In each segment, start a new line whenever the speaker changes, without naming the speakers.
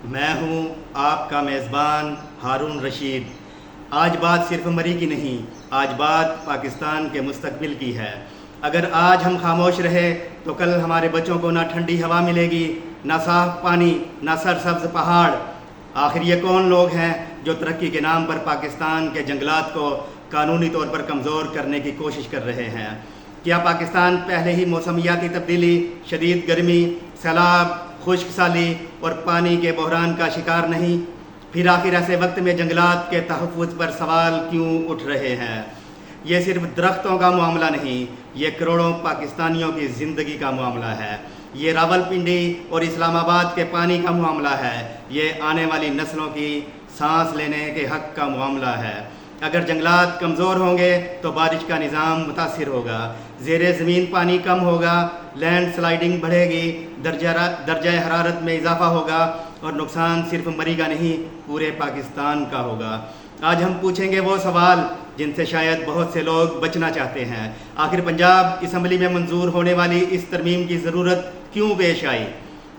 میں ہوں آپ کا میزبان ہارون رشید۔ آج بات صرف مری کی نہیں، آج بات پاکستان کے مستقبل کی ہے۔ اگر آج ہم خاموش رہے تو کل ہمارے بچوں کو نہ ٹھنڈی ہوا ملے گی، نہ صاف پانی، نہ سرسبز پہاڑ۔ آخر یہ کون لوگ ہیں جو ترقی کے نام پر پاکستان کے جنگلات کو قانونی طور پر کمزور کرنے کی کوشش کر رہے ہیں؟ کیا پاکستان پہلے ہی موسمیاتی تبدیلی، شدید گرمی، سیلاب، خشک سالی اور پانی کے بحران کا شکار نہیں؟ پھر آخر ایسے وقت میں جنگلات کے تحفظ پر سوال کیوں اٹھ رہے ہیں؟ یہ صرف درختوں کا معاملہ نہیں، یہ کروڑوں پاکستانیوں کی زندگی کا معاملہ ہے۔ یہ راولپنڈی اور اسلام آباد کے پانی کا معاملہ ہے۔ یہ آنے والی نسلوں کی سانس لینے کے حق کا معاملہ ہے۔ اگر جنگلات کمزور ہوں گے تو بارش کا نظام متاثر ہوگا، زیر زمین پانی کم ہوگا، لینڈ سلائیڈنگ بڑھے گی، درجہ حرارت میں اضافہ ہوگا اور نقصان صرف مری کا نہیں پورے پاکستان کا ہوگا۔ آج ہم پوچھیں گے وہ سوال جن سے شاید بہت سے لوگ بچنا چاہتے ہیں۔ آخر پنجاب اسمبلی میں منظور ہونے والی اس ترمیم کی ضرورت کیوں پیش آئی؟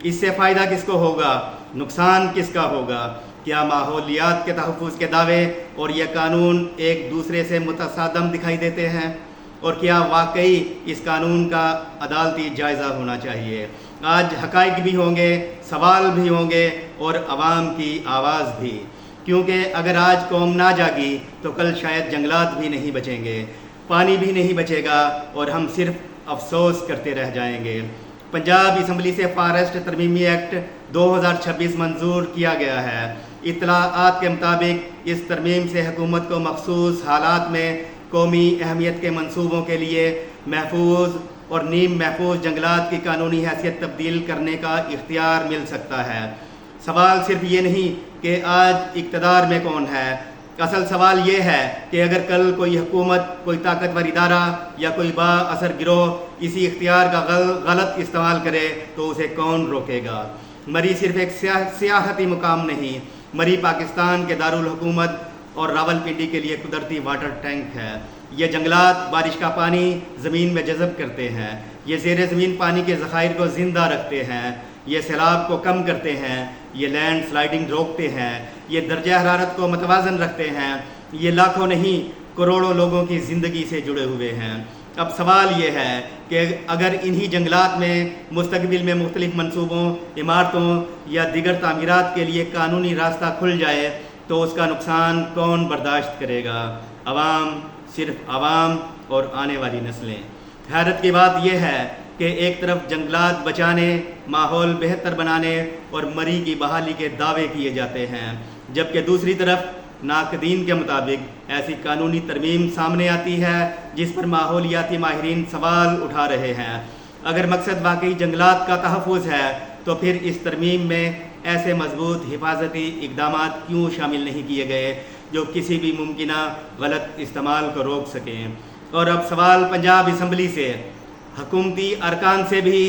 اس سے فائدہ کس کو ہوگا؟ نقصان کس کا ہوگا؟ کیا ماحولیات کے تحفظ کے دعوے اور یہ قانون ایک دوسرے سے متصادم دکھائی دیتے ہیں؟ اور کیا واقعی اس قانون کا عدالتی جائزہ ہونا چاہیے؟ آج حقائق بھی ہوں گے، سوال بھی ہوں گے اور عوام کی آواز بھی، کیونکہ اگر آج قوم نہ جاگی تو کل شاید جنگلات بھی نہیں بچیں گے، پانی بھی نہیں بچے گا اور ہم صرف افسوس کرتے رہ جائیں گے۔ پنجاب اسمبلی سے فارسٹ ترمیمی ایکٹ 2026 منظور کیا گیا ہے۔ اطلاعات کے مطابق اس ترمیم سے حکومت کو مخصوص حالات میں قومی اہمیت کے منصوبوں کے لیے محفوظ اور نیم محفوظ جنگلات کی قانونی حیثیت تبدیل کرنے کا اختیار مل سکتا ہے۔ سوال صرف یہ نہیں کہ آج اقتدار میں کون ہے، اصل سوال یہ ہے کہ اگر کل کوئی حکومت، کوئی طاقتور ادارہ یا کوئی با اثر گروہ اسی اختیار کا غلط استعمال کرے تو اسے کون روکے گا؟ مری صرف ایک سیاحتی مقام نہیں، مری پاکستان کے دارالحکومت اور راولپنڈی کے لیے قدرتی واٹر ٹینک ہے۔ یہ جنگلات بارش کا پانی زمین میں جذب کرتے ہیں، یہ زیر زمین پانی کے ذخائر کو زندہ رکھتے ہیں، یہ سیلاب کو کم کرتے ہیں، یہ لینڈ سلائیڈنگ روکتے ہیں، یہ درجہ حرارت کو متوازن رکھتے ہیں، یہ لاکھوں نہیں کروڑوں لوگوں کی زندگی سے جڑے ہوئے ہیں۔ اب سوال یہ ہے کہ اگر انہی جنگلات میں مستقبل میں مختلف منصوبوں، عمارتوں یا دیگر تعمیرات کے لیے قانونی راستہ کھل جائے تو اس کا نقصان کون برداشت کرے گا؟ عوام، صرف عوام اور آنے والی نسلیں۔ حیرت کی بات یہ ہے کہ ایک طرف جنگلات بچانے، ماحول بہتر بنانے اور مری کی بحالی کے دعوے کیے جاتے ہیں، جبکہ دوسری طرف ناقدین کے مطابق ایسی قانونی ترمیم سامنے آتی ہے جس پر ماحولیاتی ماہرین سوال اٹھا رہے ہیں۔ اگر مقصد واقعی جنگلات کا تحفظ ہے تو پھر اس ترمیم میں ایسے مضبوط حفاظتی اقدامات کیوں شامل نہیں کیے گئے جو کسی بھی ممکنہ غلط استعمال کو روک سکیں؟ اور اب سوال پنجاب اسمبلی سے، حکومتی ارکان سے بھی،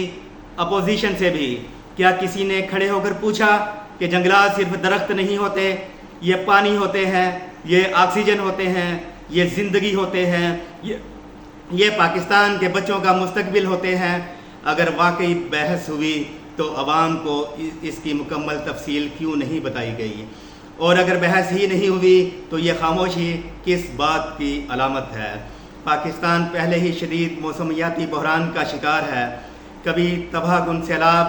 اپوزیشن سے بھی، کیا کسی نے کھڑے ہو کر پوچھا کہ جنگلات صرف درخت نہیں ہوتے، یہ پانی ہوتے ہیں، یہ آکسیجن ہوتے ہیں، یہ زندگی ہوتے ہیں، یہ پاکستان کے بچوں کا مستقبل ہوتے ہیں؟ اگر واقعی بحث ہوئی تو عوام کو اس کی مکمل تفصیل کیوں نہیں بتائی گئی؟ اور اگر بحث ہی نہیں ہوئی تو یہ خاموشی کس بات کی علامت ہے؟ پاکستان پہلے ہی شدید موسمیاتی بحران کا شکار ہے، کبھی تباہ کن سیلاب،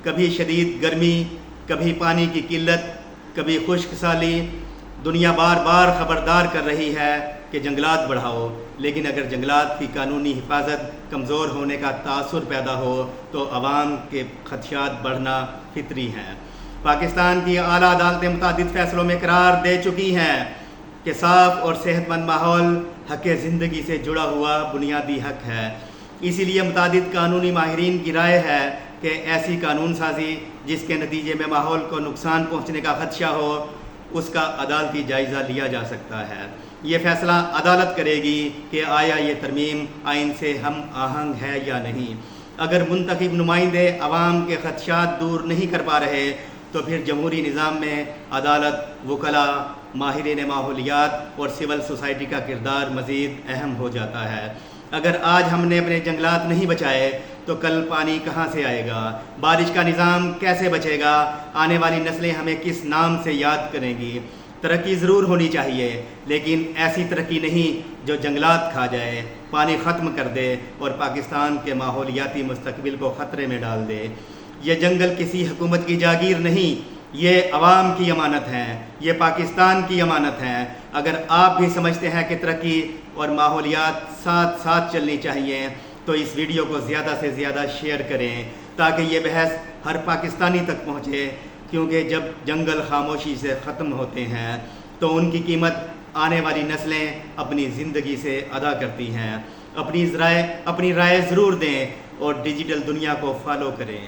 کبھی شدید گرمی، کبھی پانی کی قلت، کبھی خشک سالی۔ دنیا بار بار خبردار کر رہی ہے کہ جنگلات بڑھاؤ، لیکن اگر جنگلات کی قانونی حفاظت کمزور ہونے کا تاثر پیدا ہو تو عوام کے خدشات بڑھنا فطری ہیں۔ پاکستان کی اعلیٰ عدالتیں متعدد فیصلوں میں قرار دے چکی ہیں کہ صاف اور صحت مند ماحول حق زندگی سے جڑا ہوا بنیادی حق ہے۔ اسی لیے متعدد قانونی ماہرین کی رائے ہے کہ ایسی قانون سازی جس کے نتیجے میں ماحول کو نقصان پہنچنے کا خدشہ ہو، اس کا عدالتی جائزہ لیا جا سکتا ہے۔ یہ فیصلہ عدالت کرے گی کہ آیا یہ ترمیم آئین سے ہم آہنگ ہے یا نہیں۔ اگر منتخب نمائندے عوام کے خدشات دور نہیں کر پا رہے تو پھر جمہوری نظام میں عدالت، وکلاء، ماہرین ماحولیات اور سول سوسائٹی کا کردار مزید اہم ہو جاتا ہے۔ اگر آج ہم نے اپنے جنگلات نہیں بچائے تو کل پانی کہاں سے آئے گا؟ بارش کا نظام کیسے بچے گا؟ آنے والی نسلیں ہمیں کس نام سے یاد کریں گی؟ ترقی ضرور ہونی چاہیے، لیکن ایسی ترقی نہیں جو جنگلات کھا جائے، پانی ختم کر دے اور پاکستان کے ماحولیاتی مستقبل کو خطرے میں ڈال دے۔ یہ جنگل کسی حکومت کی جاگیر نہیں، یہ عوام کی امانت ہے، یہ پاکستان کی امانت ہے۔ اگر آپ بھی سمجھتے ہیں کہ ترقی اور ماحولیات ساتھ ساتھ چلنی چاہیے تو اس ویڈیو کو زیادہ سے زیادہ شیئر کریں تاکہ یہ بحث ہر پاکستانی تک پہنچے، کیونکہ جب جنگل خاموشی سے ختم ہوتے ہیں تو ان کی قیمت آنے والی نسلیں اپنی زندگی سے ادا کرتی ہیں۔ اپنی رائے ضرور دیں اور ڈیجیٹل دنیا کو فالو کریں۔